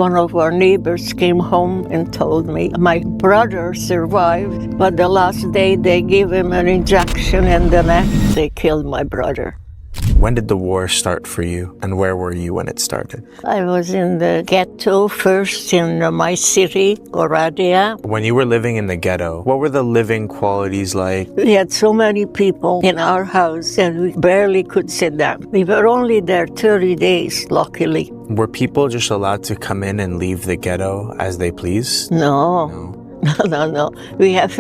One of our neighbors came home and told me, my brother survived, but the last day they gave him an injection in the neck. They killed my brother. When did the war start for you, and where were you when it started? I was in the ghetto first in my city, Gadia. When you were living in the ghetto, what were the living qualities like? We had so many people in our house that we barely could sit down. We were only there 30 days, luckily. Were people just allowed to come in and leave the ghetto as they pleased? No. No. We had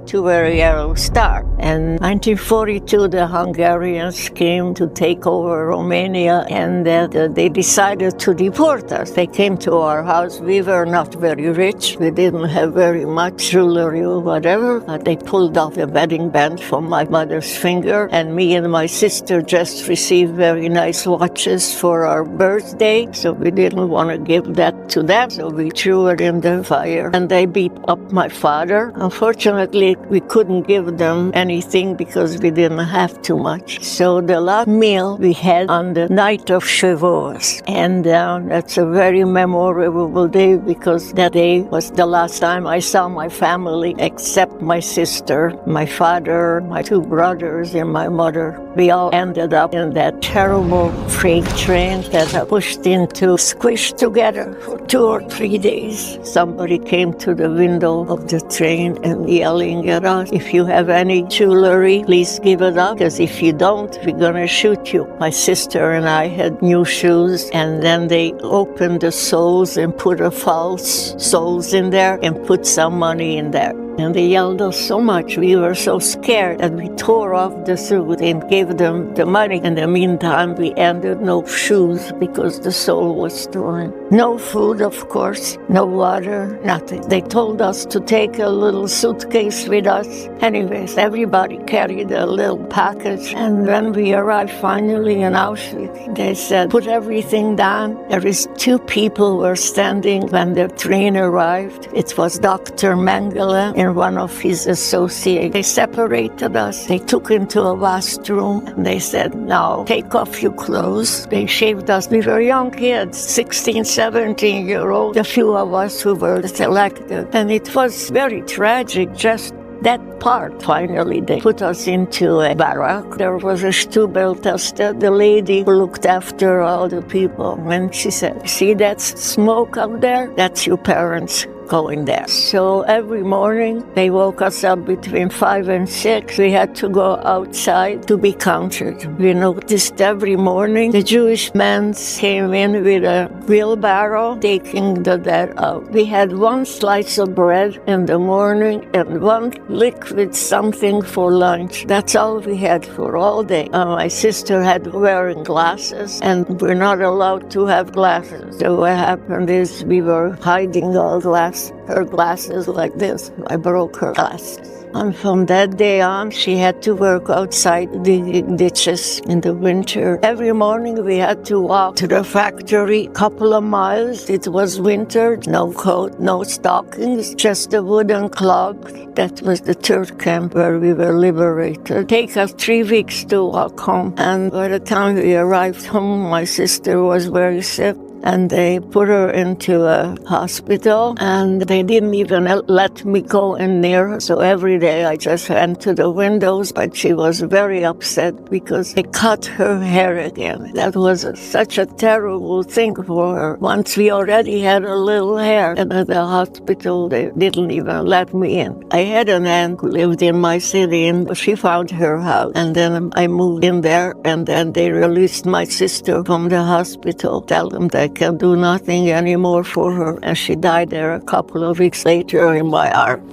to wear a yellow star. In 1942, the Hungarians came to take over Romania, and they decided to deport us. They came to our house. We were not very rich. We didn't have very much jewelry or whatever. But they pulled off the wedding band from my mother's finger, and me and my sister just received very nice watches for our birthday. So we didn't want to give that to them, so we threw it in the fire. And they beat up my father. Unfortunately, we couldn't give them anything because we didn't have too much. So the last meal we had on the night of Shavuos. And that's a very memorable day because that day was the last time I saw my family except my sister, my father, my two brothers, and my mother. We all ended up in that terrible freight train that pushed squished together for 2 or 3 days. Somebody came to the window of the train and yelling at us, if you have any jewelry, please give it up, because if you don't, we're gonna shoot you. My sister and I had new shoes, and then they opened the soles and put a false soles in there and put some money in there. And they yelled us so much, we were so scared that we tore off the suit and gave them the money. In the meantime, we ended no shoes because the sole was torn. No food, of course, no water, nothing. They told us to take a little suitcase with us. Anyways, everybody carried a little package. And when we arrived finally in Auschwitz, they said, put everything down. There is 2 people were standing when the train arrived. It was Dr. Mengele and one of his associates. They separated us. They took into a washroom and they said, now take off your clothes. They shaved us. We were young kids, 16, 17-year-old, a few of us who were selected. And it was very tragic, just that part. Finally, they put us into a barrack. There was a Stubeltaste, the lady who looked after all the people. And she said, see that smoke out there? That's your parents going there. So every morning they woke us up between 5 and 6. We had to go outside to be counted. We noticed every morning the Jewish men came in with a wheelbarrow taking the dead out. We had 1 slice of bread in the morning and 1 liquid something for lunch. That's all we had for all day. My sister had wearing glasses, and we're not allowed to have glasses. So what happened is we were hiding all her glasses like this. I broke her glasses. And from that day on, she had to work outside the ditches in the winter. Every morning we had to walk to the factory, couple of miles. It was winter, no coat, no stockings, just a wooden clog. That was the third camp where we were liberated. It took us 3 weeks to walk home. And by the time we arrived home, my sister was very sick. And they put her into a hospital, and they didn't even let me go in near her. So every day I just went to the windows, but she was very upset because they cut her hair again. That was such a terrible thing for her. Once we already had a little hair, and at the hospital they didn't even let me in. I had an aunt who lived in my city, and she found her house. And then I moved in there, and then they released my sister from the hospital, tell them they can do nothing anymore for her. And she died there a couple of weeks later in my arms.